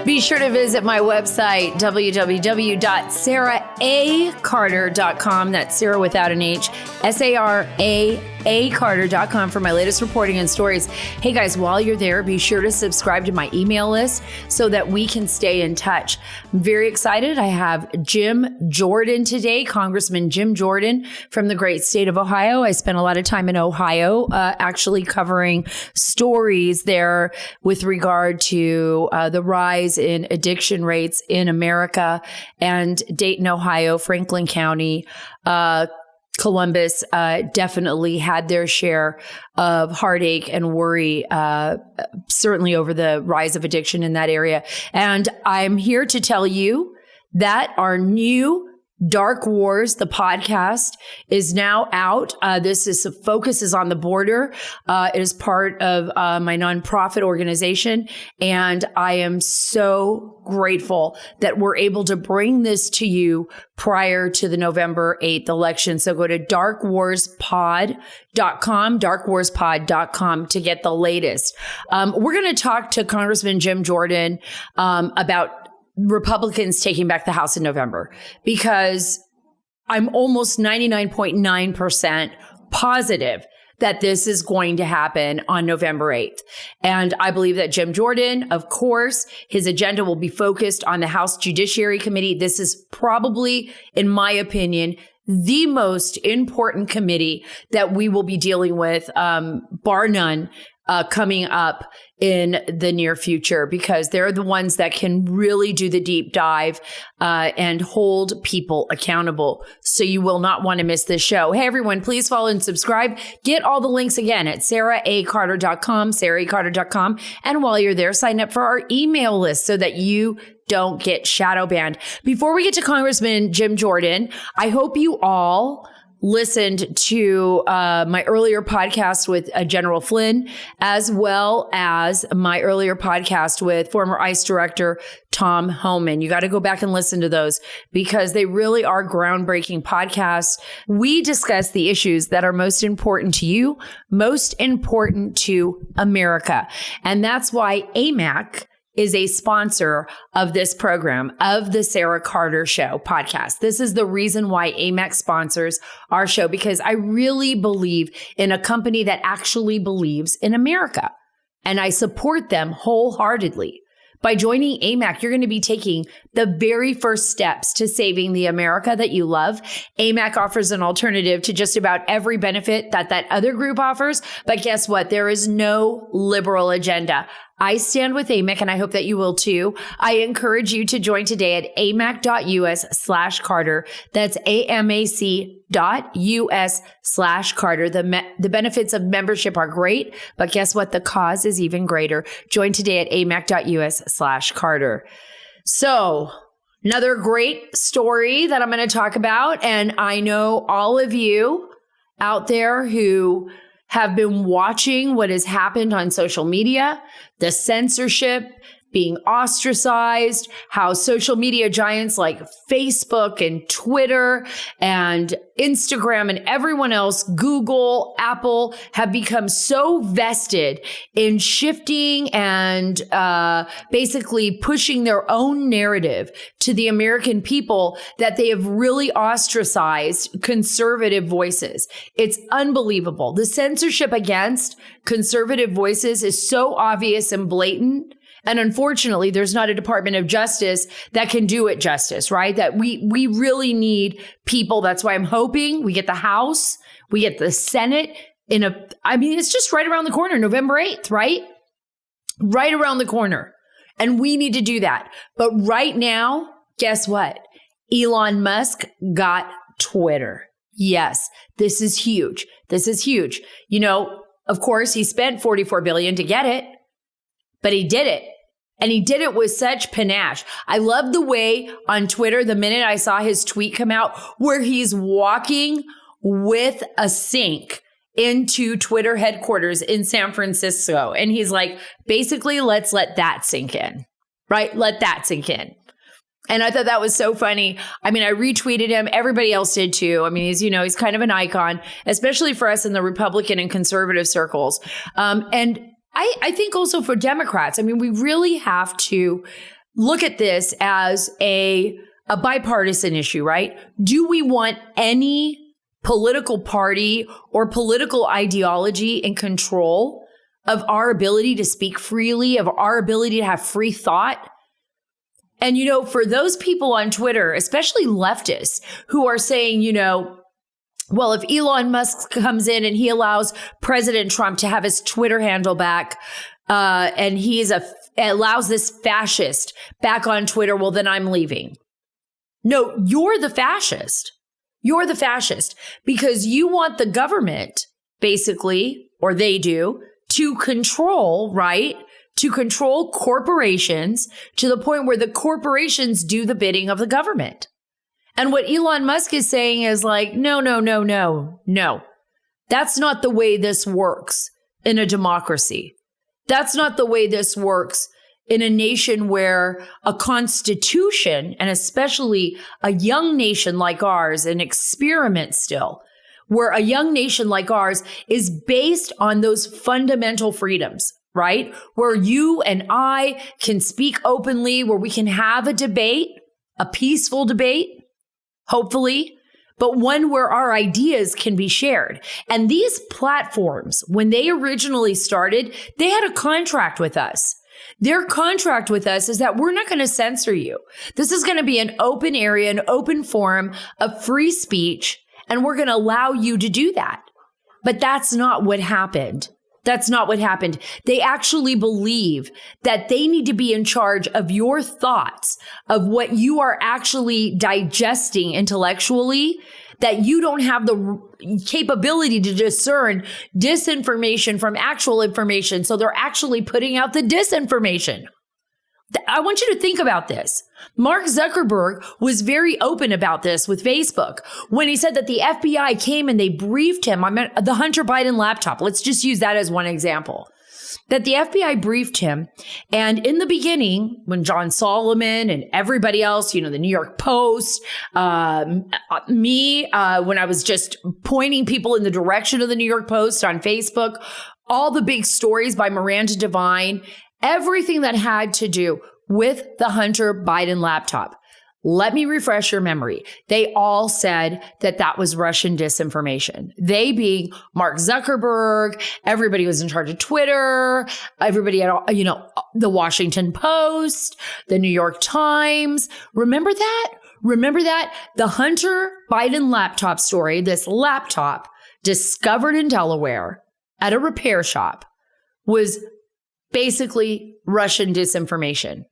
Be sure to visit my website, www.saraacarter.com. That's Sarah without an H, Carter.com for my latest reporting and stories. Hey guys, while you're there, be sure to subscribe to my email list so that we can stay in touch. I'm very excited. I have Jim Jordan today, Congressman Jim Jordan from the great state of Ohio. I spent a lot of time in Ohio, actually covering stories there with regard to the rise in addiction rates in America, and Dayton, Ohio, Franklin County, Columbus definitely had their share of heartache and worry, certainly over the rise of addiction in that area. And I'm here to tell you that our new Dark Wars, the podcast, is now out. This focuses on the border. It is part of my nonprofit organization. And I am so grateful that we're able to bring this to you prior to the November 8th election. So go to darkwarspod.com to get the latest. We're going to talk to Congressman Jim Jordan about Republicans taking back the House in November, because I'm almost 99.9% positive that this is going to happen on November 8th. And I believe that Jim Jordan, of course, his agenda will be focused on the House Judiciary Committee. This is probably, in my opinion, the most important committee that we will be dealing with, bar none, coming up in the near future, because they're the ones that can really do the deep dive and hold people accountable. So you will not want to miss this show. Hey, everyone, please follow and subscribe. Get all the links again at saraacarter.com, saraacarter.com. And while you're there, sign up for our email list so that you don't get shadow banned. Before we get to Congressman Jim Jordan, I hope you all listened to my earlier podcast with General Flynn, as well as my earlier podcast with former ICE Director Tom Homan. You got to go back and listen to those, because they really are groundbreaking podcasts. We discuss the issues that are most important to you, most important to America. And that's why AMAC is a sponsor of this program, of the Sara Carter Show podcast. This is the reason why AMAC sponsors our show, because I really believe in a company that actually believes in America. And I support them wholeheartedly. By joining AMAC, you're going to be taking the very first steps to saving the America that you love. AMAC offers an alternative to just about every benefit that other group offers. But guess what? There is no liberal agenda. I stand with AMAC, and I hope that you will too. I encourage you to join today at amac.us/Carter. That's amac.us/Carter. The benefits of membership are great, but guess what? The cause is even greater. Join today at amac.us/Carter. So, another great story that I'm going to talk about, and I know all of you out there who have been watching what has happened on social media, the censorship, being ostracized, how social media giants like Facebook and Twitter and Instagram and everyone else, Google, Apple, have become so vested in shifting and basically pushing their own narrative to the American people that they have really ostracized conservative voices. It's unbelievable. The censorship against conservative voices is so obvious and blatant. And unfortunately, there's not a Department of Justice that can do it justice, right? That we really need people. That's why I'm hoping we get the House, we get the Senate it's just right around the corner, November 8th, right? Right around the corner. And we need to do that. But right now, guess what? Elon Musk got Twitter. Yes, this is huge. This is huge. You know, of course, he spent $44 billion to get it, but he did it. And he did it with such panache. I love the way on Twitter, the minute I saw his tweet come out, where he's walking with a sink into Twitter headquarters in San Francisco. And he's like, basically, let's let that sink in, right? Let that sink in. And I thought that was so funny. I mean, I retweeted him. Everybody else did too. I mean, he's kind of an icon, especially for us in the Republican and conservative circles. And I think also for Democrats, I mean, we really have to look at this as a bipartisan issue, right? Do we want any political party or political ideology in control of our ability to speak freely, of our ability to have free thought? And, for those people on Twitter, especially leftists, who are saying, well, if Elon Musk comes in and he allows President Trump to have his Twitter handle back, and allows this fascist back on Twitter, well, then I'm leaving. No, you're the fascist. You're the fascist because you want the government, basically, or they do, to control, right? To control corporations to the point where the corporations do the bidding of the government. And what Elon Musk is saying is like, no. That's not the way this works in a democracy. That's not the way this works in a nation where a constitution, and especially a young nation like ours, an experiment still, where a young nation like ours is based on those fundamental freedoms, right? Where you and I can speak openly, where we can have a debate, a peaceful debate, hopefully, but one where our ideas can be shared. And these platforms, when they originally started, they had a contract with us. Their contract with us is that we're not going to censor you. This is going to be an open area, an open forum of free speech, and we're going to allow you to do that. But that's not what happened. That's not what happened. They actually believe that they need to be in charge of your thoughts, of what you are actually digesting intellectually, that you don't have the capability to discern disinformation from actual information. So they're actually putting out the disinformation. I want you to think about this. Mark Zuckerberg was very open about this with Facebook when he said that the FBI came and they briefed him on the Hunter Biden laptop. Let's just use that as one example. That the FBI briefed him. And in the beginning, when John Solomon and everybody else, the New York Post, when I was just pointing people in the direction of the New York Post on Facebook, all the big stories by Miranda Devine, everything that had to do with the Hunter Biden laptop. Let me refresh your memory. They all said that that was Russian disinformation. They being Mark Zuckerberg, everybody was in charge of Twitter, everybody had, the Washington Post, the New York Times. Remember that? The Hunter Biden laptop story, this laptop discovered in Delaware at a repair shop, was basically Russian disinformation.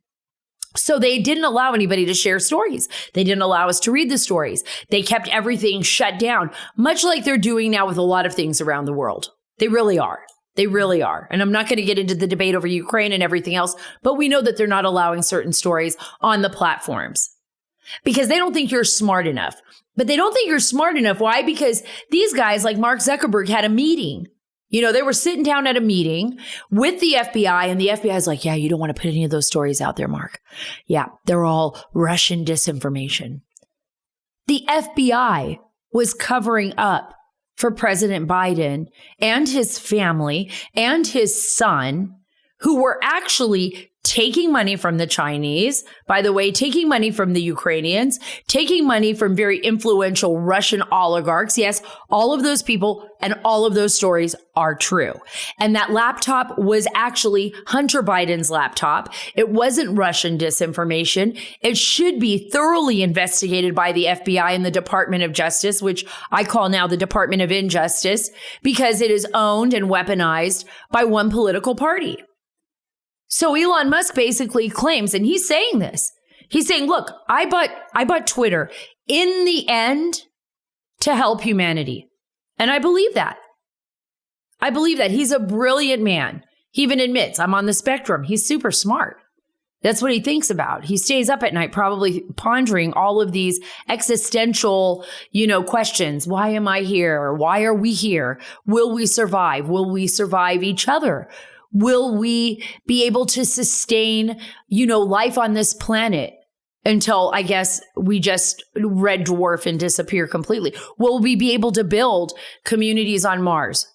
So they didn't allow anybody to share stories. They didn't allow us to read the stories. They kept everything shut down, much like they're doing now with a lot of things around the world. They really are. They really are. And I'm not going to get into the debate over Ukraine and everything else, but we know that they're not allowing certain stories on the platforms because they don't think you're smart enough. But they don't think you're smart enough. Why? Because these guys like Mark Zuckerberg had a meeting. They were sitting down at a meeting with the FBI, and the FBI is like, yeah, you don't want to put any of those stories out there, Mark. Yeah, they're all Russian disinformation. The FBI was covering up for President Biden and his family and his son, who were actually taking money from the Chinese, by the way, taking money from the Ukrainians, taking money from very influential Russian oligarchs. Yes, all of those people and all of those stories are true. And that laptop was actually Hunter Biden's laptop. It wasn't Russian disinformation. It should be thoroughly investigated by the FBI and the Department of Justice, which I call now the Department of Injustice, because it is owned and weaponized by one political party. So Elon Musk basically claims, and he's saying this, he's saying, look, I bought Twitter in the end to help humanity. And I believe that. He's a brilliant man. He even admits I'm on the spectrum. He's super smart. That's what he thinks about. He stays up at night, probably pondering all of these existential, questions. Why am I here? Why are we here? Will we survive? Will we survive each other? Will we be able to sustain, life on this planet until, I guess, we just red dwarf and disappear completely? Will we be able to build communities on Mars?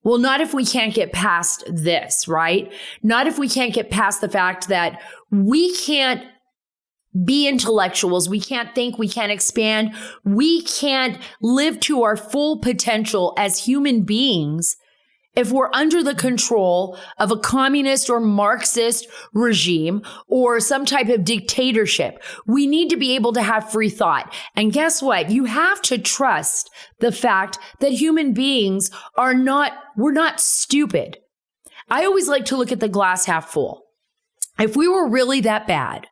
Well, not if we can't get past this, right? Not if we can't get past the fact that we can't be intellectuals. We can't think. We can't expand. We can't live to our full potential as human beings if we're under the control of a communist or Marxist regime or some type of dictatorship. We need to be able to have free thought. And guess what? You have to trust the fact that human beings we're not stupid. I always like to look at the glass half full. If we were really that bad,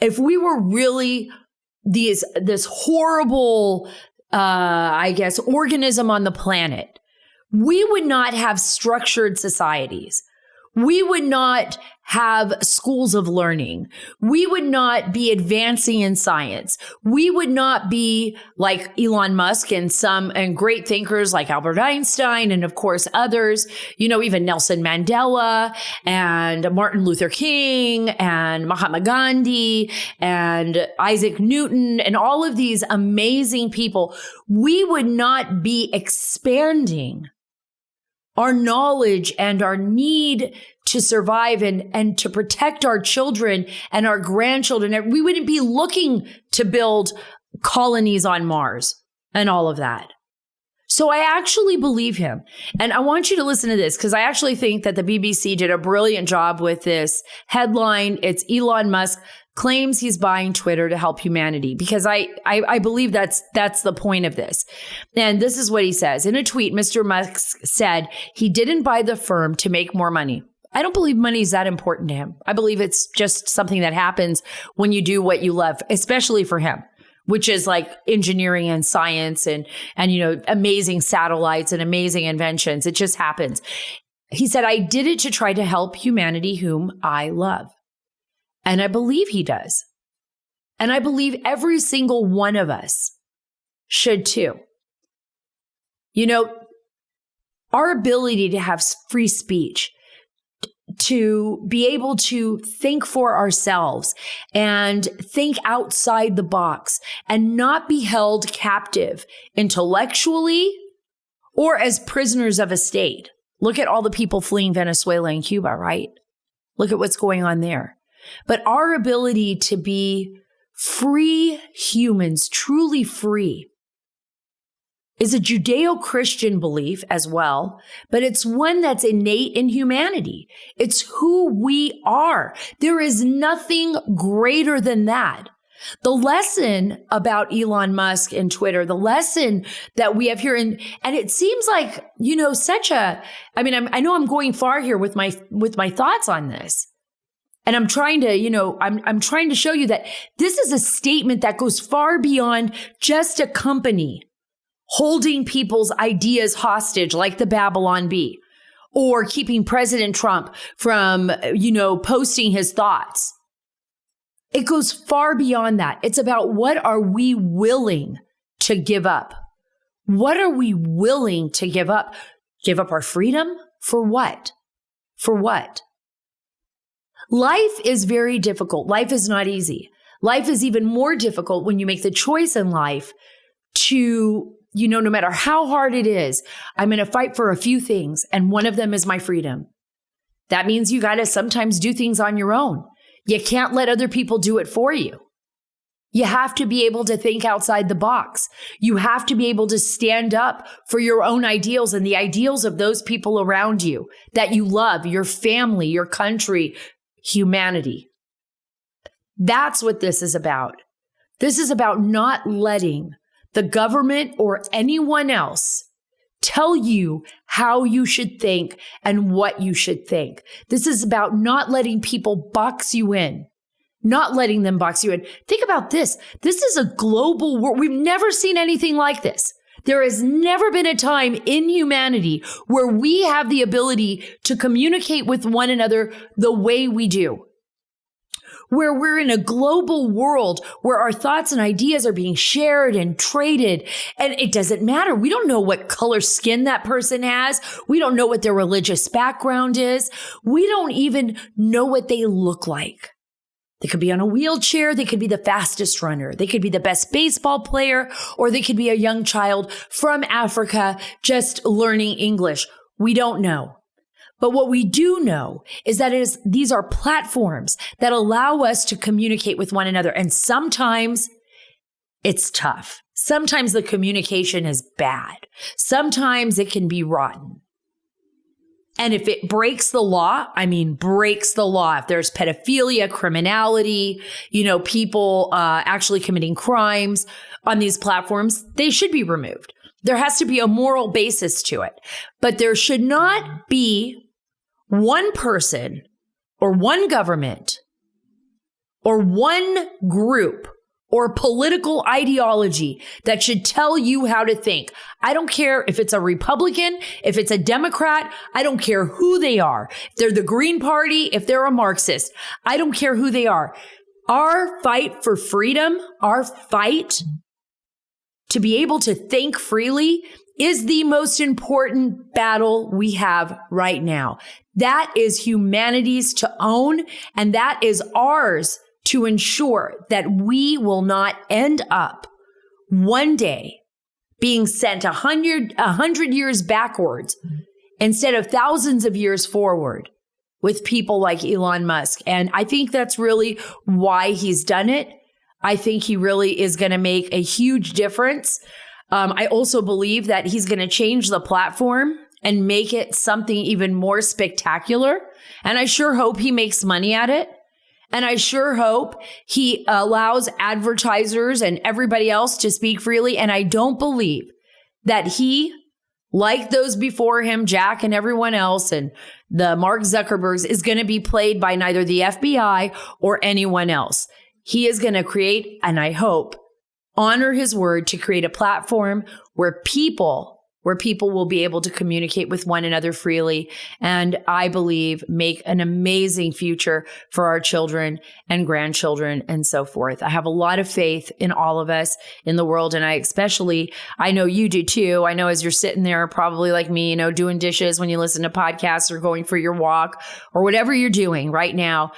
if we were really this horrible, organism on the planet, we would not have structured societies. We would not have schools of learning. We would not be advancing in science. We would not be like Elon Musk and great thinkers like Albert Einstein and of course others, even Nelson Mandela and Martin Luther King and Mahatma Gandhi and Isaac Newton and all of these amazing people. We would not be expanding our knowledge and our need to survive and to protect our children and our grandchildren. We wouldn't be looking to build colonies on Mars and all of that. So I actually believe him. And I want you to listen to this because I actually think that the BBC did a brilliant job with this headline. It's Elon Musk claims he's buying Twitter to help humanity, because I believe that's the point of this. And this is what he says. In a tweet, Mr. Musk said he didn't buy the firm to make more money. I don't believe money is that important to him. I believe it's just something that happens when you do what you love, especially for him, which is like engineering and science and amazing satellites and amazing inventions. It just happens. He said, I did it to try to help humanity whom I love. And I believe he does. And I believe every single one of us should too. Our ability to have free speech, to be able to think for ourselves and think outside the box and not be held captive intellectually or as prisoners of a state. Look at all the people fleeing Venezuela and Cuba, right? Look at what's going on there. But our ability to be free humans, truly free, is a Judeo-Christian belief as well, but it's one that's innate in humanity. It's who we are. There is nothing greater than that. The lesson about Elon Musk and Twitter, the lesson that we have here, and it seems like, I know I'm going far here with my thoughts on this. And I'm trying to, I'm trying to show you that this is a statement that goes far beyond just a company holding people's ideas hostage like the Babylon Bee, or keeping President Trump from, posting his thoughts. It goes far beyond that. It's about what are we willing to give up? What are we willing to give up? Give up our freedom? For what? For what? Life is very difficult. Life is not easy. Life is even more difficult when you make the choice in life to, no matter how hard it is, I'm going to fight for a few things. And one of them is my freedom. That means you got to sometimes do things on your own. You can't let other people do it for you. You have to be able to think outside the box. You have to be able to stand up for your own ideals and the ideals of those people around you that you love, your family, your country, humanity. That's what this is about. This is about not letting the government or anyone else tell you how you should think and what you should think. This is about not letting people box you in, not letting them box you in. Think about this. This is a global war. We've never seen anything like this. There has never been a time in humanity where we have the ability to communicate with one another the way we do, where we're in a global world where our thoughts and ideas are being shared and traded. And it doesn't matter. We don't know what color skin that person has. We don't know what their religious background is. We don't even know what they look like. They could be on a wheelchair. They could be the fastest runner. They could be the best baseball player, or they could be a young child from Africa just learning English. We don't know. But what we do know is that these are platforms that allow us to communicate with one another. And sometimes it's tough. Sometimes the communication is bad. Sometimes it can be rotten. And if it breaks the law, breaks the law. If there's pedophilia, criminality, people actually committing crimes on these platforms, they should be removed. There has to be a moral basis to it. But there should not be one person or one government or one group or political ideology that should tell you how to think. I don't care if it's a Republican, if it's a Democrat, I don't care who they are. If they're the Green Party, if they're a Marxist, I don't care who they are. Our fight for freedom, our fight to be able to think freely is the most important battle we have right now. That is humanity's to own, and that is ours to ensure that we will not end up one day being sent 100 years backwards instead of thousands of years forward with people like Elon Musk. And I think that's really why he's done it. I think he really is going to make a huge difference. I also believe that he's going to change the platform and make it something even more spectacular. And I sure hope he makes money at it. And I sure hope he allows advertisers and everybody else to speak freely. And I don't believe that he, like those before him, Jack and everyone else, and the Mark Zuckerbergs, is going to be played by neither the FBI or anyone else. He is going to create, and I hope, honor his word to create a platform where people will be able to communicate with one another freely. And I believe make an amazing future for our children and grandchildren and so forth. I have a lot of faith in all of us in the world. And I know you do too. I know as you're sitting there, probably like me, doing dishes when you listen to podcasts or going for your walk or whatever you're doing right now.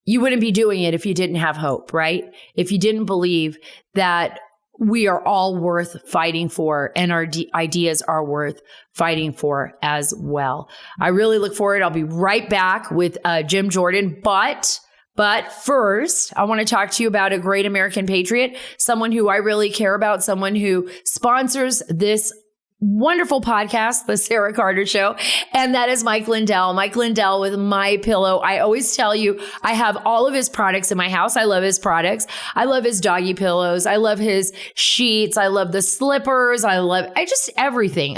You wouldn't be doing it if you didn't have hope, right? If you didn't believe that we are all worth fighting for and our ideas are worth fighting for as well. I really look forward. I'll be right back with Jim Jordan. But first, I want to talk to you about a great American patriot, someone who I really care about, someone who sponsors this wonderful podcast, The Sara Carter Show. And that is Mike Lindell. Mike Lindell with My Pillow. I always tell you, I have all of his products in my house. I love his products. I love his doggy pillows. I love his sheets. I love the slippers. I just everything.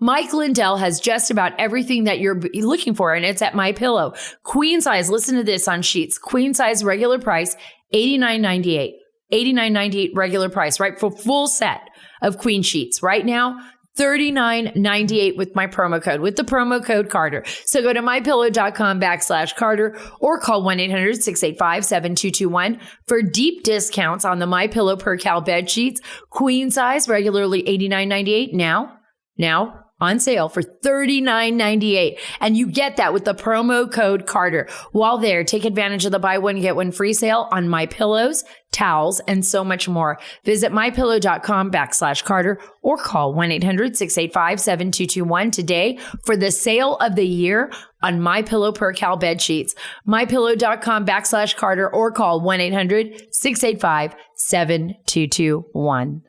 Mike Lindell has just about everything that you're looking for, and it's at My Pillow. Queen size, listen to this on sheets. Queen size regular price, $89.98. $89.98 regular price, right? For full set of queen sheets right now. $39.98 with my promo code, with the promo code Carter. So go to mypillow.com/Carter or call 1-800-685-7221 for deep discounts on the MyPillow Percale Bed Sheets. Queen size, regularly $89.98. Now on sale for $39.98. And you get that with the promo code Carter. While there, take advantage of the buy one, get one free sale on My Pillows, towels, and so much more. Visit mypillow.com/Carter or call 1-800-685-7221 today for the sale of the year on MyPillow Percale Bed Sheets. mypillow.com/Carter or call 1-800-685-7221.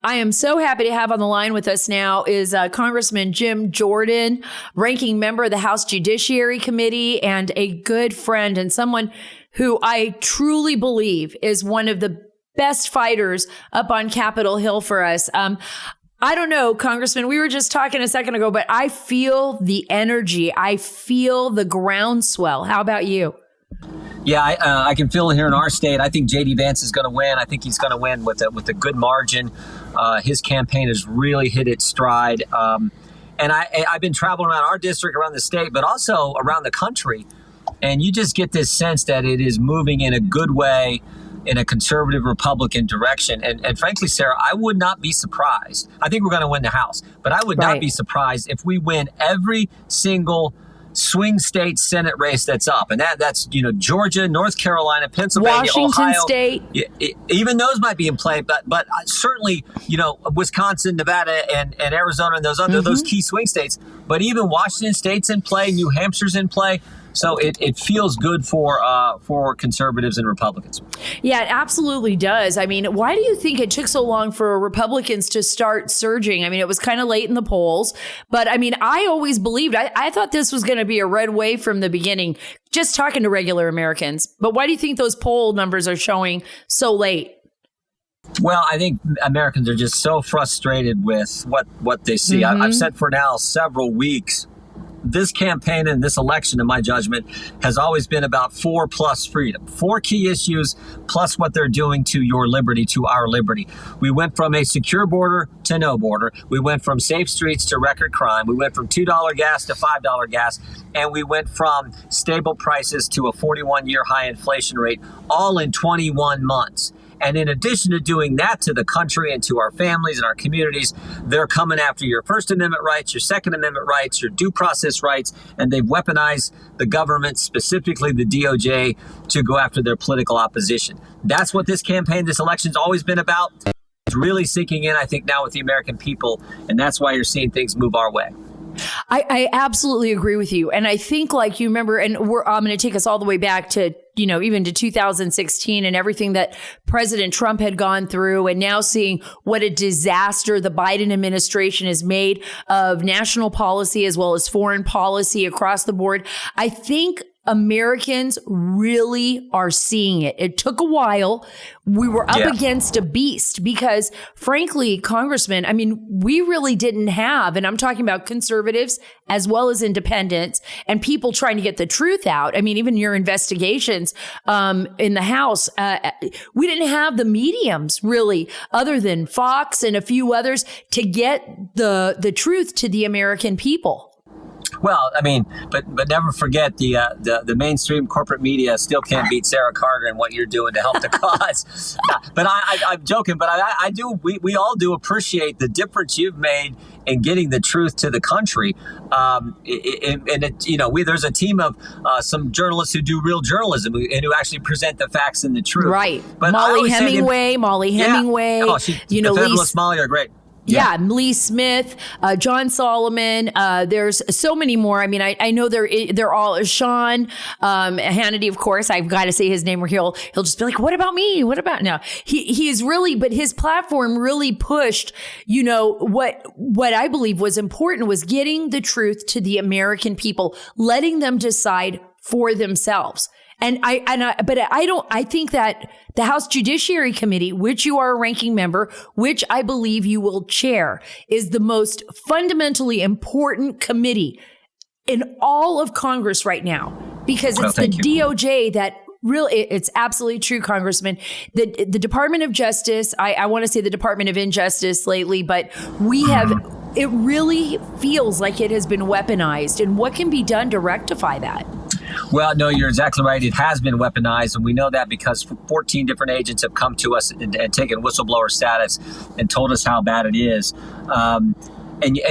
I am so happy to have on the line with us now is Congressman Jim Jordan, ranking member of the House Judiciary Committee and a good friend and someone who I truly believe is one of the best fighters up on Capitol Hill for us. I don't know, Congressman, we were just talking a second ago, but I feel the energy. I feel the groundswell. How about you? Yeah, I can feel it here in our state. I think J.D. Vance is going to win. I think he's going to win with a good margin. His campaign has really hit its stride. And I've been traveling around our district, around the state, but also around the country. And you just get this sense that it is moving in a good way, in a conservative Republican direction. And frankly, Sarah, I would not be surprised. I think we're going to win the House, but I would not be surprised if we win every single swing state Senate race that's up, and that's Georgia, North Carolina, Pennsylvania, Washington Ohio. State. Even those might be in play, but certainly Wisconsin, Nevada, and Arizona, and those key swing states. But even Washington State's in play, New Hampshire's in play. So it feels good for conservatives and Republicans. Yeah, it absolutely does. I mean, why do you think it took so long for Republicans to start surging? I mean, it was kind of late in the polls, but I mean, I always believed, I thought this was going to be a red wave from the beginning, just talking to regular Americans. But why do you think those poll numbers are showing so late? Well, I think Americans are just so frustrated with what they see. I've said for now several weeks, this campaign and this election, in my judgment, has always been about 4 plus freedom. 4 key issues plus what they're doing to your liberty, to our liberty. We went from a secure border to no border. We went from safe streets to record crime. We went from $2 gas to $5 gas. And we went from stable prices to a 41-year high inflation rate, all in 21 months. And in addition to doing that to the country and to our families and our communities, they're coming after your First Amendment rights, your Second Amendment rights, your due process rights, and they've weaponized the government, specifically the DOJ, to go after their political opposition. That's what this campaign, this election's always been about. It's really sinking in, I think, now with the American people, and that's why you're seeing things move our way. I absolutely agree with you. And I think, like, you remember, and I'm going to take us all the way back to, even to 2016 and everything that President Trump had gone through, and now seeing what a disaster the Biden administration has made of national policy as well as foreign policy across the board. I think Americans really are seeing it. It took a while. We were up against a beast because, frankly, Congressman, I mean, we really didn't have, and I'm talking about conservatives as well as independents and people trying to get the truth out. I mean, even your investigations in the House, we didn't have the mediums really, other than Fox and a few others, to get the truth to the American people. Well, I mean, but never forget the mainstream corporate media still can't beat Sarah Carter and what you're doing to help the cause. But I'm joking, but I do. We all do appreciate the difference you've made in getting the truth to the country. There's a team of some journalists who do real journalism and who actually present the facts and the truth. Right. But Molly Hemingway. The Federalist Molly are great. Yeah, Lee Smith, John Solomon. There's so many more. I mean, I know they're all Sean Hannity, of course. I've got to say his name, or he'll just be like, "What about me? What about now?" He is really, but his platform really pushed. What I believe was important was getting the truth to the American people, letting them decide for themselves. I think that the House Judiciary Committee, which you are a ranking member, which I believe you will chair, is the most fundamentally important committee in all of Congress right now, because it's the DOJ that really, it's absolutely true, Congressman. The Department of Justice, I want to say the Department of Injustice lately, but it really feels like it has been weaponized. And what can be done to rectify that? Well, no, you're exactly right. It has been weaponized, and we know that because 14 different agents have come to us and taken whistleblower status and told us how bad it is. And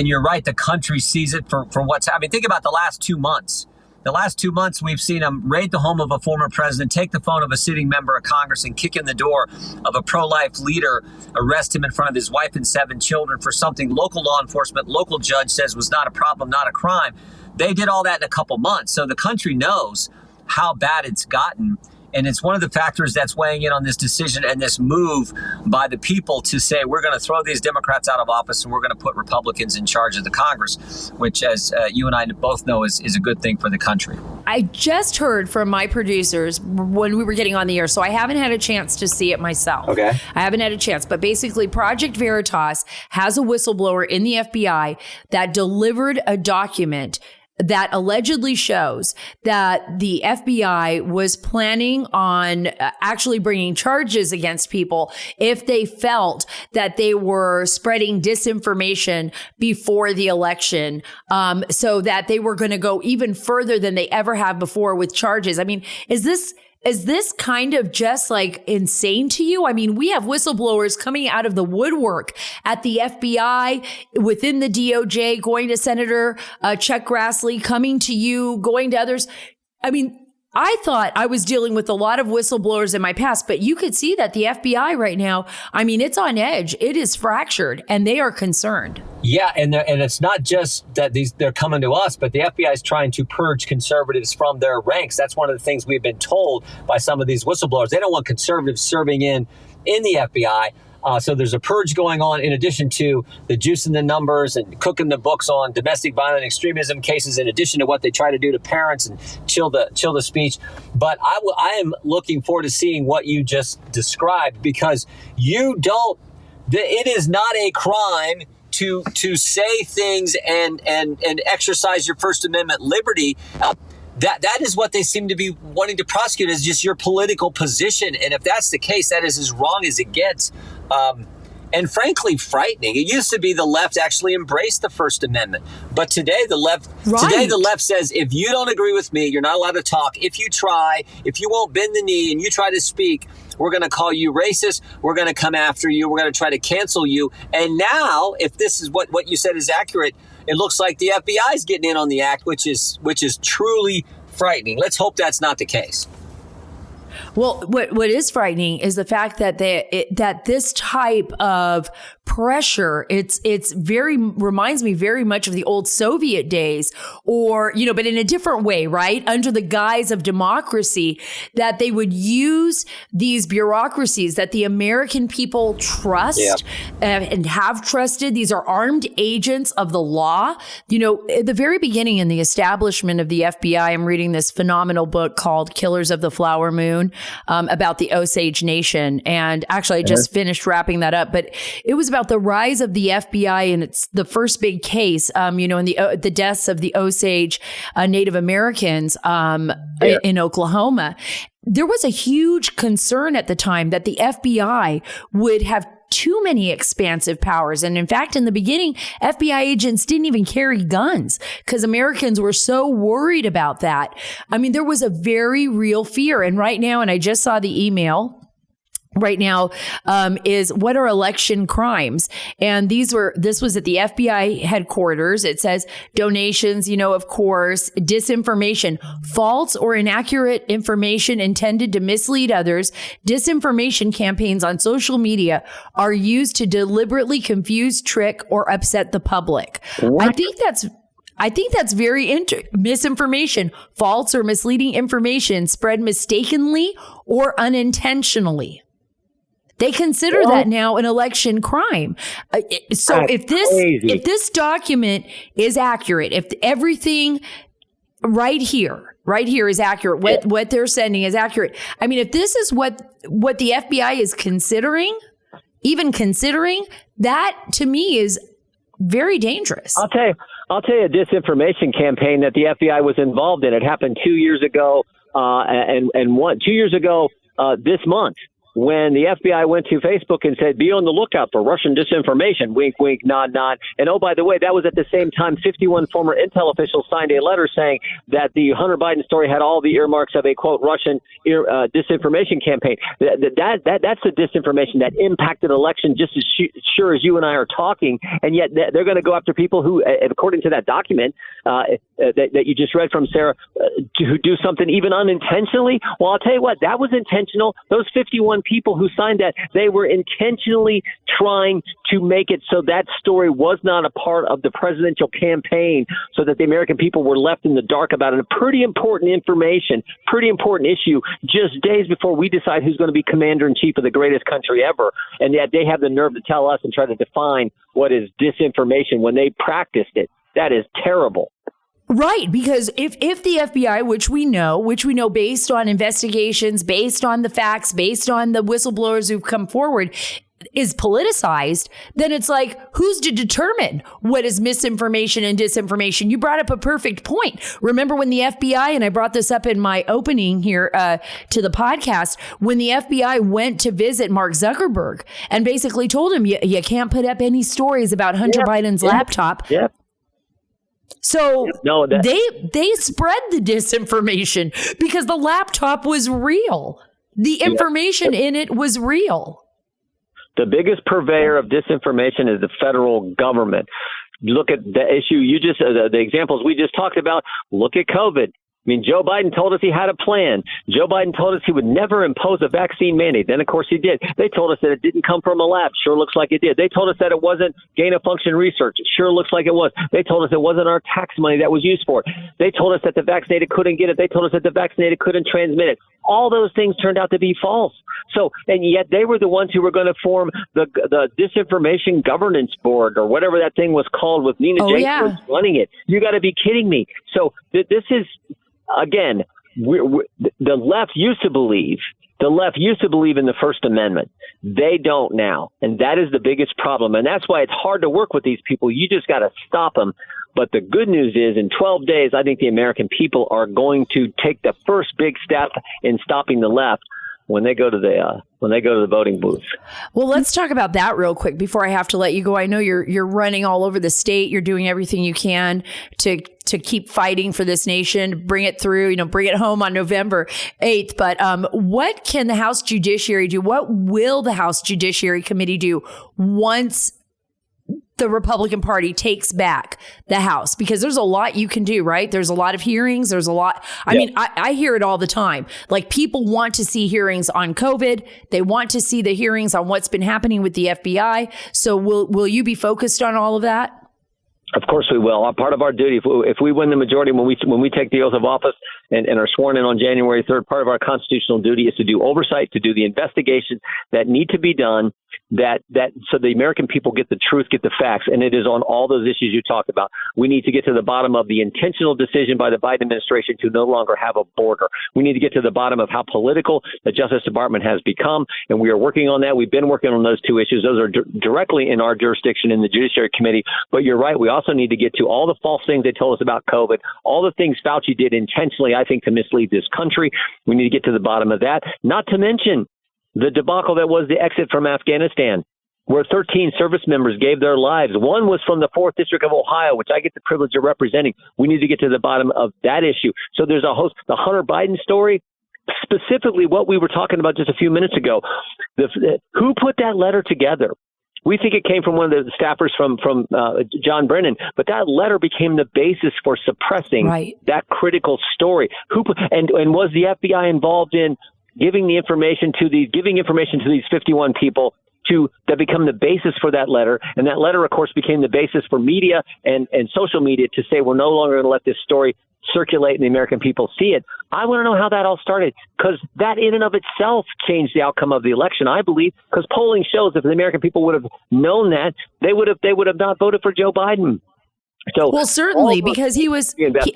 you're right, the country sees it for what's happening. Think about the last 2 months. The last 2 months, we've seen them raid the home of a former president, take the phone of a sitting member of Congress, and kick in the door of a pro-life leader, arrest him in front of his wife and 7 children for something local law enforcement, local judge says was not a problem, not a crime. They did all that in a couple months. So the country knows how bad it's gotten. And it's one of the factors that's weighing in on this decision and this move by the people to say, we're going to throw these Democrats out of office and we're going to put Republicans in charge of the Congress, which, as you and I both know, is a good thing for the country. I just heard from my producers when we were getting on the air, so I haven't had a chance to see it myself. Okay. I haven't had a chance, but basically Project Veritas has a whistleblower in the FBI that delivered a document that allegedly shows that the FBI was planning on actually bringing charges against people if they felt that they were spreading disinformation before the election, so that they were going to go even further than they ever have before with charges. I mean, is this Is this kind of just like insane to you? I mean, we have whistleblowers coming out of the woodwork at the FBI, within the DOJ, going to Senator Chuck Grassley, coming to you, going to others. I mean, I thought I was dealing with a lot of whistleblowers in my past, but you could see that the FBI right now, I mean, it's on edge. It is fractured and they are concerned. Yeah, and it's not just that they're coming to us, but the FBI is trying to purge conservatives from their ranks. That's one of the things we've been told by some of these whistleblowers. They don't want conservatives serving in the FBI. So there's a purge going on in addition to the juicing the numbers and cooking the books on domestic violent extremism cases, in addition to what they try to do to parents and chill the speech. But I am looking forward to seeing what you just described, because it is not a crime to say things and exercise your First Amendment liberty. That is what they seem to be wanting to prosecute, is just your political position. And if that's the case, that is as wrong as it gets. And frankly, frightening. It used to be the left actually embraced the First Amendment. But today the left says, if you don't agree with me, you're not allowed to talk. If you won't bend the knee and you try to speak, we're going to call you racist. We're going to come after you. We're going to try to cancel you. And now, if this is what you said is accurate, it looks like the FBI is getting in on the act, which is truly frightening. Let's hope that's not the case. Well, what is frightening is the fact that that this type of pressure, it's reminds me very much of the old Soviet days, or, but in a different way, right? Under the guise of democracy, that they would use these bureaucracies that the American people trust and have trusted. These are armed agents of the law. At the very beginning in the establishment of the FBI, I'm reading this phenomenal book called Killers of the Flower Moon, about the Osage Nation. And actually, I just finished wrapping that up, but it was about the rise of the FBI, and it's the first big case, in the deaths of the Osage Native Americans in Oklahoma. There was a huge concern at the time that the FBI would have too many expansive powers. And in fact, in the beginning, FBI agents didn't even carry guns because Americans were so worried about that. I mean, there was a very real fear. And right now, and I just saw the email right now, is what are election crimes? And this was at the FBI headquarters. It says donations, of course, disinformation, false or inaccurate information intended to mislead others. Disinformation campaigns on social media are used to deliberately confuse, trick, or upset the public. What? I think that's very misinformation, false or misleading information spread mistakenly or unintentionally. They consider that now an election crime. So if this document is accurate, if everything right here is accurate, what they're sending is accurate. I mean, if this is what the FBI is considering, that to me is very dangerous. I'll tell you a disinformation campaign that the FBI was involved in. It happened 2 years ago, this month, when the FBI went to Facebook and said, be on the lookout for Russian disinformation, wink, wink, nod, nod. And oh, by the way, that was at the same time 51 former intel officials signed a letter saying that the Hunter Biden story had all the earmarks of a, quote, Russian disinformation campaign. That's the disinformation that impacted election just as sure as you and I are talking. And yet they're going to go after people who, according to that document that you just read from, Sarah, who do something even unintentionally. Well, I'll tell you what, that was intentional. Those 51 people who signed that, they were intentionally trying to make it so that story was not a part of the presidential campaign, so that the American people were left in the dark about it. A pretty important information, pretty important issue, just days before we decide who's going to be commander-in-chief of the greatest country ever. And yet they have the nerve to tell us and try to define what is disinformation when they practiced it. That is terrible. Right, because if the FBI, which we know based on investigations, based on the facts, based on the whistleblowers who've come forward, is politicized, then it's like, who's to determine what is misinformation and disinformation? You brought up a perfect point. Remember when the FBI, and I brought this up in my opening here to the podcast, when the FBI went to visit Mark Zuckerberg and basically told him, you can't put up any stories about Hunter Biden's laptop. Yep. So No, they spread the disinformation because the laptop was real. The information in it was real. The biggest purveyor of disinformation is the federal government. Look at the issue the examples we just talked about. Look at COVID. I mean, Joe Biden told us he had a plan. Joe Biden told us he would never impose a vaccine mandate. Then, of course, he did. They told us that it didn't come from a lab. Sure looks like it did. They told us that it wasn't gain-of-function research. Sure looks like it was. They told us it wasn't our tax money that was used for it. They told us that the vaccinated couldn't get it. They told us that the vaccinated couldn't transmit it. All those things turned out to be false. So, and yet they were the ones who were going to form the disinformation governance board or whatever that thing was called with Nina Jenkins running it. You got to be kidding me. So this is, again, the left used to believe in the First Amendment. They don't now. And that is the biggest problem. And that's why it's hard to work with these people. You just got to stop them. But the good news is in 12 days, I think the American people are going to take the first big step in stopping the left when they go to the voting booth. Well, let's talk about that real quick before I have to let you go. I know you're running all over the state. You're doing everything you can to keep fighting for this nation, bring it through, bring it home on November 8th. But what can the House Judiciary do? What will the House Judiciary Committee do once the Republican Party takes back the House? Because there's a lot you can do, right? There's a lot of hearings. There's a lot. I mean, I hear it all the time. Like, people want to see hearings on COVID. They want to see the hearings on what's been happening with the FBI. So will you be focused on all of that? Of course we will. Part of our duty, if we win the majority, when we take the oath of office and are sworn in on January 3rd, part of our constitutional duty is to do oversight, to do the investigations that need to be done, that so the American people get the truth, get the facts, and it is on all those issues you talked about. We need to get to the bottom of the intentional decision by the Biden administration to no longer have a border. We need to get to the bottom of how political the Justice Department has become, and we are working on that. We've been working on those two issues. Those are directly in our jurisdiction in the Judiciary Committee. But you're right. We also need to get to all the false things they told us about COVID, all the things Fauci did intentionally, I think, to mislead this country. We need to get to the bottom of that. Not to mention the debacle that was the exit from Afghanistan, where 13 service members gave their lives. One was from the 4th District of Ohio, which I get the privilege of representing. We need to get to the bottom of that issue. So there's a host, the Hunter Biden story, specifically what we were talking about just a few minutes ago. Who put that letter together? We think it came from one of the staffers from John Brennan, but that letter became the basis for suppressing that critical story. And was the FBI involved in giving information to these 51 people that become the basis for that letter? And that letter, of course, became the basis for media and social media to say we're no longer going to let this story circulate and the American people see it. I want to know how that all started, because that in and of itself changed the outcome of the election, I believe, because polling shows if the American people would have known that, they would have not voted for Joe Biden. So, well, certainly, because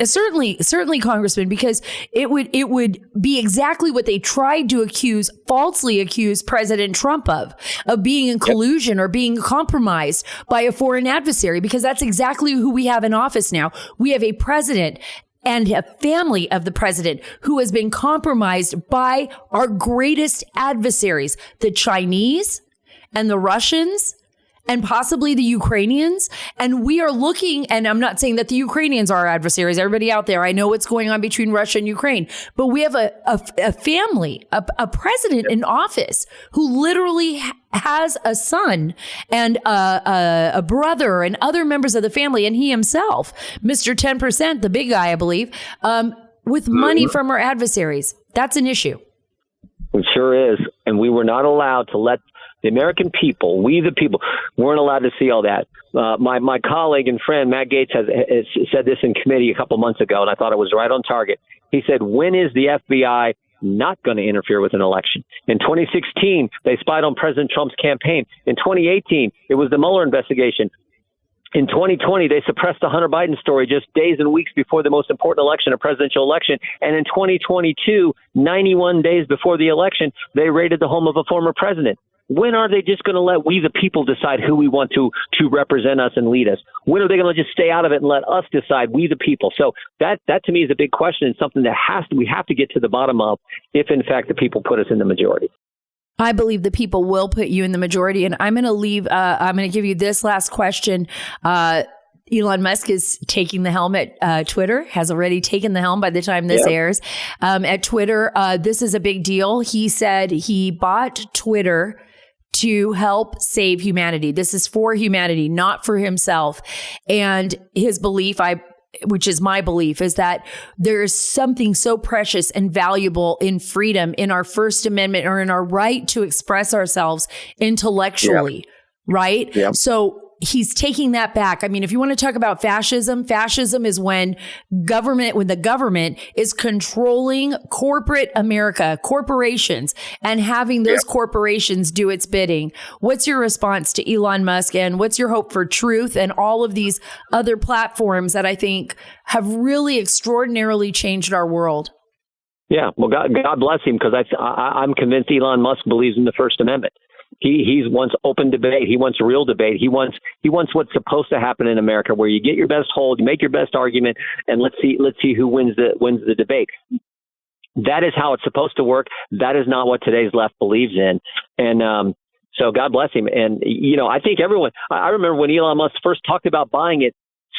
certainly, Congressman, because it would be exactly what they tried to falsely accuse President Trump of being in collusion or being compromised by a foreign adversary, because that's exactly who we have in office now. We have a president and a family of the president who has been compromised by our greatest adversaries, the Chinese and the Russians and possibly the Ukrainians. And we are looking, and I'm not saying that the Ukrainians are our adversaries. Everybody out there, I know what's going on between Russia and Ukraine, but we have a family, a president in office who literally has a son and a brother and other members of the family, and he himself, Mr. 10%, the big guy, I believe, with money from our adversaries. That's an issue. It sure is. And we were not allowed to let the American people, we the people, weren't allowed to see all that. My colleague and friend, Matt Gaetz, has said this in committee a couple months ago, and I thought it was right on target. He said, when is the FBI not going to interfere with an election? In 2016, they spied on President Trump's campaign. In 2018, it was the Mueller investigation. In 2020, they suppressed the Hunter Biden story just days and weeks before the most important election, a presidential election. And in 2022, 91 days before the election, they raided the home of a former president. When are they just going to let we the people decide who we want to represent us and lead us? When are they going to just stay out of it and let us decide, we the people? So that to me is a big question and something that we have to get to the bottom of if, in fact, the people put us in the majority. I believe the people will put you in the majority. And I'm going to give you this last question. Elon Musk is taking the helm at Twitter, has already taken the helm by the time this airs. At Twitter, this is a big deal. He said he bought Twitter to help save humanity. This is for humanity, not for himself. And his belief, which is my belief, is that there is something so precious and valuable in freedom, in our First Amendment, or in our right to express ourselves intellectually, right? Yeah. So he's taking that back. I mean, if you want to talk about fascism is when the government is controlling corporate America, corporations, and having those corporations do its bidding. What's your response to Elon Musk, and what's your hope for Truth and all of these other platforms that I think have really extraordinarily changed our world? Yeah, well, God bless him, because I'm convinced Elon Musk believes in the First Amendment. He wants open debate. He wants real debate. He wants what's supposed to happen in America, where you get your best hold, you make your best argument, and let's see who wins the debate. That is how it's supposed to work. That is not what today's left believes in. And so God bless him. And I think everyone. I remember when Elon Musk first talked about buying it.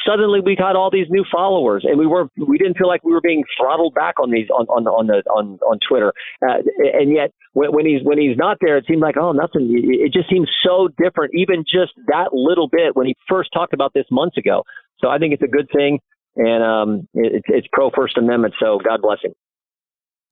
Suddenly we got all these new followers, and we didn't feel like we were being throttled back on these on Twitter. And yet when he's not there, it seemed like, oh, nothing. It just seems so different, even just that little bit when he first talked about this months ago. So I think it's a good thing, and it's pro First Amendment. So God bless him.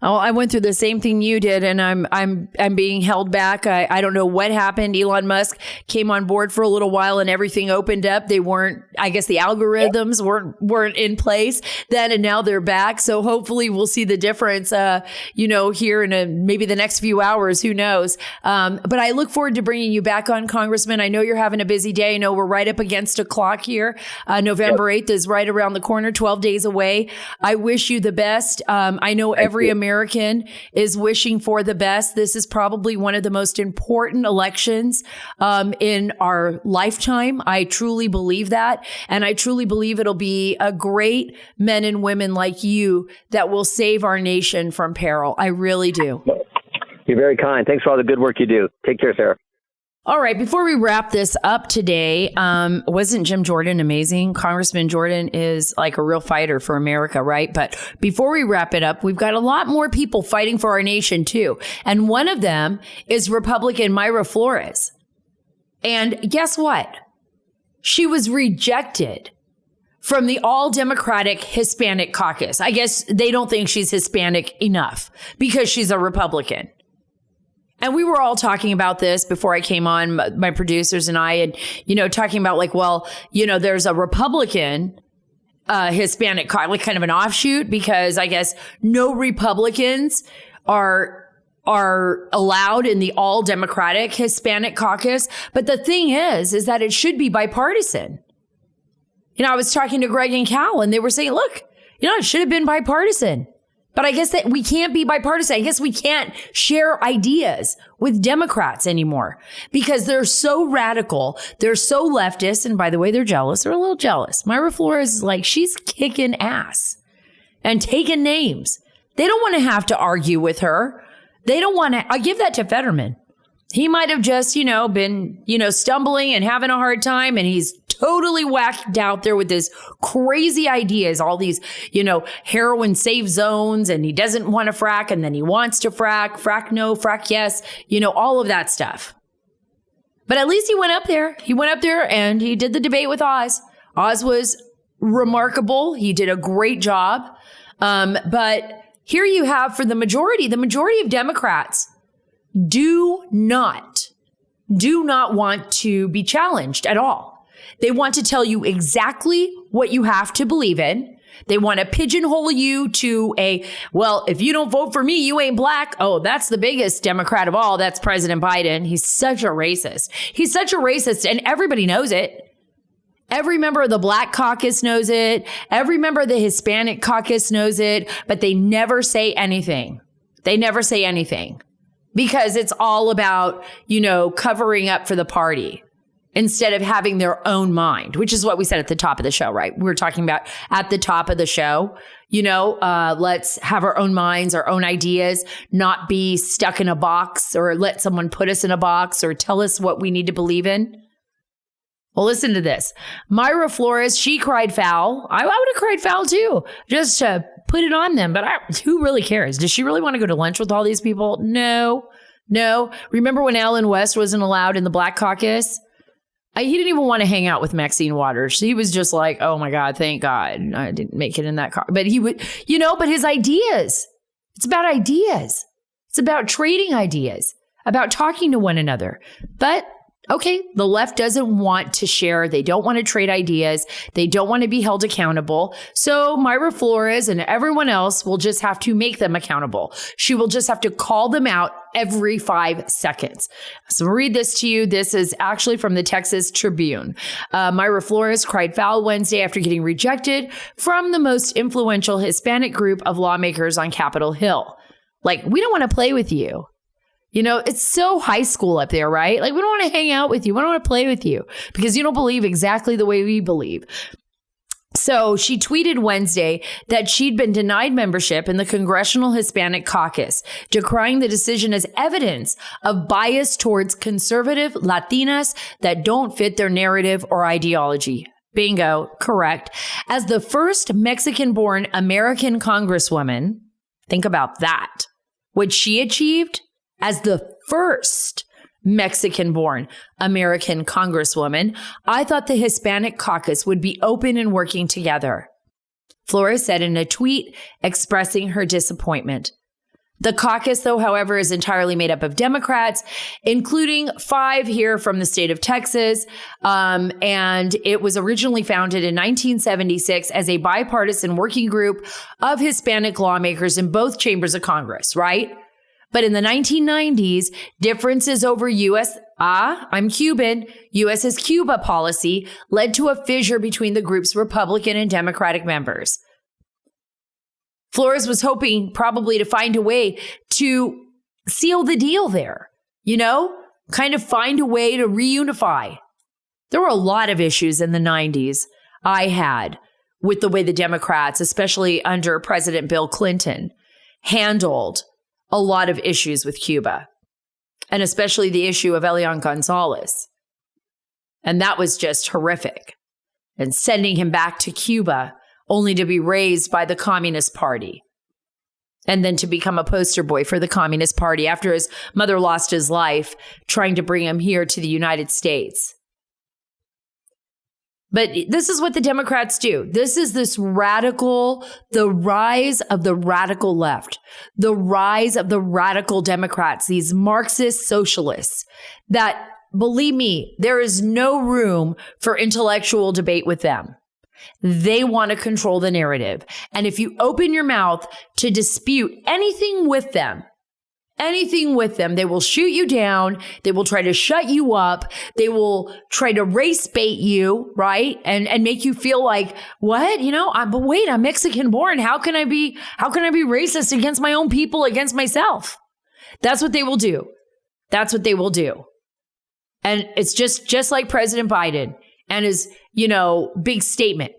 Oh, I went through the same thing you did, and I'm being held back. I don't know what happened. Elon Musk came on board for a little while, and everything opened up. They weren't, I guess the algorithms weren't in place then, and now they're back. So hopefully we'll see the difference, here in maybe the next few hours. Who knows? But I look forward to bringing you back on, Congressman. I know you're having a busy day. I know we're right up against a clock here. November 8th is right around the corner, 12 days away. I wish you the best. I know every American is wishing for the best. This is probably one of the most important elections in our lifetime. I truly believe that. And I truly believe it'll be a great men and women like you that will save our nation from peril. I really do. You're very kind. Thanks for all the good work you do. Take care, Sarah. All right. Before we wrap this up today, wasn't Jim Jordan amazing? Congressman Jordan is like a real fighter for America, right? But before we wrap it up, we've got a lot more people fighting for our nation, too. And one of them is Republican Mayra Flores. And guess what? She was rejected from the all-Democratic Hispanic Caucus. I guess they don't think she's Hispanic enough because she's a Republican. And we were all talking about this before I came on, my producers and I, and, talking about there's a Republican Hispanic, like kind of an offshoot, because I guess no Republicans are allowed in the all Democratic Hispanic Caucus. But the thing is that it should be bipartisan. I was talking to Greg and Cal, and they were saying, look, it should have been bipartisan. But I guess that we can't be bipartisan. I guess we can't share ideas with Democrats anymore because they're so radical. They're so leftist. And by the way, they're jealous. They're a little jealous. Mayra Flores is like, she's kicking ass and taking names. They don't want to have to argue with her. They don't want to. I give that to Fetterman. He might have just, been, stumbling and having a hard time, and he's totally whacked out there with his crazy ideas, all these, heroin safe zones, and he doesn't want to frack, and then he wants to frack no, frack yes, all of that stuff. But at least he went up there. He went up there and he did the debate with Oz. Oz was remarkable. He did a great job. But here you have for the majority of Democrats do not want to be challenged at all. They want to tell you exactly what you have to believe in. They want to pigeonhole you to if you don't vote for me, you ain't black. Oh, that's the biggest Democrat of all. That's President Biden. He's such a racist. He's such a racist, and everybody knows it. Every member of the Black Caucus knows it. Every member of the Hispanic Caucus knows it, but they never say anything. They never say anything because it's all about, covering up for the party instead of having their own mind, which is what we said at the top of the show, right? We were talking about at the top of the show, let's have our own minds, our own ideas, not be stuck in a box or let someone put us in a box or tell us what we need to believe in. Well, listen to this. Mayra Flores, she cried foul. I would have cried foul too, just to put it on them. But who really cares? Does she really want to go to lunch with all these people? No. Remember when Alan West wasn't allowed in the Black Caucus? He didn't even want to hang out with Maxine Waters. He was just like, oh my God, thank God I didn't make it in that car. But he would, but his ideas, it's about ideas. It's about trading ideas, about talking to one another. But okay, the left doesn't want to share. They don't want to trade ideas. They don't want to be held accountable. So Mayra Flores and everyone else will just have to make them accountable. She will just have to call them out every 5 seconds. So I'll read this to you. This is actually from the Texas Tribune. Mayra Flores cried foul Wednesday after getting rejected from the most influential Hispanic group of lawmakers on Capitol Hill. Like, we don't want to play with you. It's so high school up there, right? Like, we don't want to hang out with you. We don't want to play with you because you don't believe exactly the way we believe. So she tweeted Wednesday that she'd been denied membership in the Congressional Hispanic Caucus, decrying the decision as evidence of bias towards conservative Latinas that don't fit their narrative or ideology. Bingo, correct. As the first Mexican-born American Congresswoman, think about that. What she achieved as the first Mexican-born American Congresswoman, I thought the Hispanic Caucus would be open and working together. Flores said in a tweet expressing her disappointment. The caucus, though, however, is entirely made up of Democrats, including 5 here from the state of Texas. And it was originally founded in 1976 as a bipartisan working group of Hispanic lawmakers in both chambers of Congress, right? But in the 1990s, differences over I'm Cuban, U.S. is Cuba policy led to a fissure between the group's Republican and Democratic members. Flores was hoping probably to find a way to seal the deal there, kind of find a way to reunify. There were a lot of issues in the 90s I had with the way the Democrats, especially under President Bill Clinton, handled a lot of issues with Cuba, and especially the issue of Elian Gonzalez. And that was just horrific. And sending him back to Cuba only to be raised by the Communist Party and then to become a poster boy for the Communist Party after his mother lost his life trying to bring him here to the United States. But this is what the Democrats do. This is the rise of the radical left, the rise of the radical Democrats, these Marxist socialists that, believe me, there is no room for intellectual debate with them. They want to control the narrative. And if you open your mouth to dispute anything with them, they will shoot you down. They will try to shut you up. They will try to race bait you, right? And make you feel like, what? But wait, I'm Mexican born. How can I be racist against my own people, against myself? That's what they will do. That's what they will do. And it's just like President Biden and his, big statement.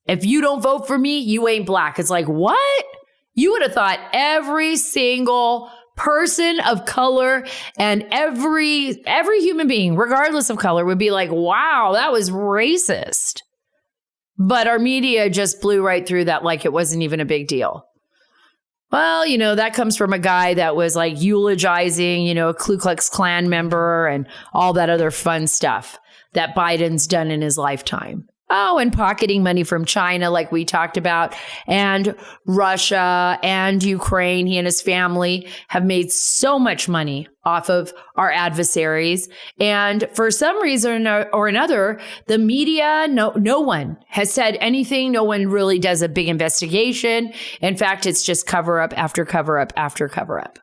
If you don't vote for me, you ain't black. It's like, what? You would have thought every single person of color and every human being, regardless of color, would be like, wow, that was racist. But our media just blew right through that like it wasn't even a big deal. Well, that comes from a guy that was like eulogizing, a Ku Klux Klan member and all that other fun stuff that Biden's done in his lifetime. Oh, and pocketing money from China, like we talked about, and Russia and Ukraine. He and his family have made so much money off of our adversaries. And for some reason or another, the media, no one has said anything. No one really does a big investigation. In fact, it's just cover up after cover up after cover up.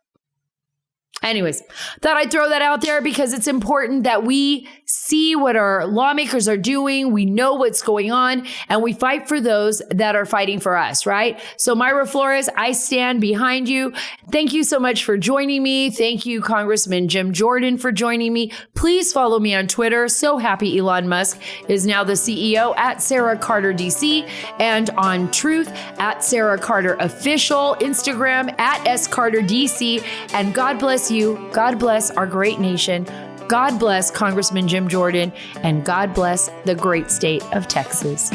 Anyways, thought I'd throw that out there because it's important that we see what our lawmakers are doing. We know what's going on and we fight for those that are fighting for us, right? So Mayra Flores, I stand behind you. Thank you so much for joining me. Thank you, Congressman Jim Jordan, for joining me. Please follow me on Twitter. So happy Elon Musk is now the CEO at Sara Carter DC and on Truth at Sara Carter Official, Instagram at SCarterDC. And God bless you. God bless our great nation. God bless Congressman Jim Jordan, and God bless the great state of Texas.